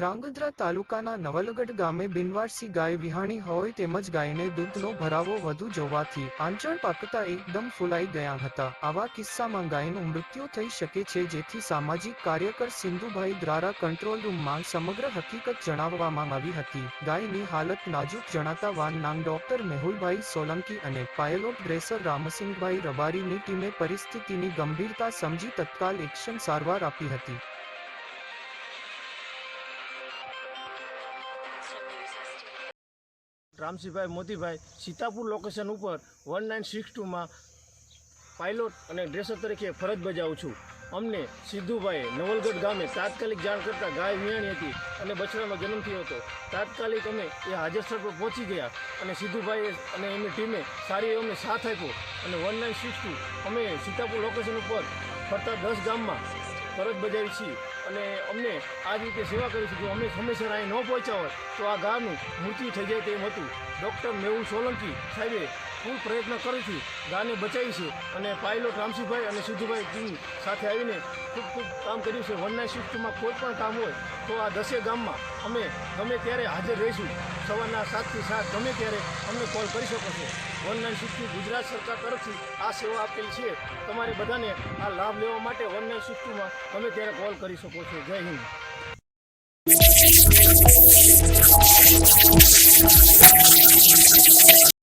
ધ્રાંગધ્રા તાલુકાના નવલગઢ ગામે બિનવારસી ગાય વિહાણી હોય તેમજ ગાયને દૂધનો ભરાવો વધુ જોવાથી આંચળ પાકતા એકદમ ફૂલાઈ ગયા હતા। આવા કિસ્સામાં ગાયનું મૃત્યુ થઈ શકે છે, જેથી સામાજિક કાર્યકર સિંધુભાઈ દ્વારા કંટ્રોલ રૂમમાં સમગ્ર હકીકત જણાવવામાં આવી હતી। ગાયની હાલત નાજુક જણાતા વાનનાંગ ડોક્ટર મેહુલભાઈ સોલંકી અને પાયલોટ ડ્રેસર રામસિંહભાઈ રબારીની ટીમે પરિસ્થિતિની ગંભીરતા સમજી તત્કાલ એક્શન સારવાર આપી હતી। रामसिंहभाई मोतीभाई सीतापुर लोकेशन पर 1962 में पायलट और ड्रेसर तरीके फरज बजावुं छूं। अमने सिद्धूभाई नवलगढ़ गामे तात्कालिक जाण करता गाय विहाणी हती अने बछड़ानो जन्म थयो हतो। तात्कालिक अमे ए हाजर स्थळ पर पहोंची गया अने सिद्धूभाई अने एमनी टीमे सारी अમને साथ आप्यो अने 1962 अमे सीतापुर लोकेशन पर फरता 10 गाममां फरज बजावी छीए અને અમને આ રીતે સેવા કરી છે। જો અમે સમયસર અહીં ન પહોંચ્યા હોય તો આ ગાયનું મૃત્યુ થઈ જાય તેમ હતું। ડૉક્ટર મેહુલ સોલંકી સાહેબે ફૂલ પ્રયત્ન કરીથી ગાયને બચાવી છે અને પાયલોટ રામસિંહભાઈ અને સિદ્ધુભાઈ ટીમ સાથે આવીને ખૂબ કામ કર્યું છે। 1962માં કોઈ પણ કામ હોય તો આ 10 ગામમાં અમે ગમે ત્યારે હાજર રહીશું। સવારના 7 થી 7 ગમે ત્યારે અમને કોલ કરી શકો છો। 1962 ગુજરાત સરકાર તરફથી આ સેવા આપેલી છે। તમારે બધાને આ લાભ લેવા માટે 1962માં ગમે ત્યારે કોલ કરી શકો છો। જય હિન્દ।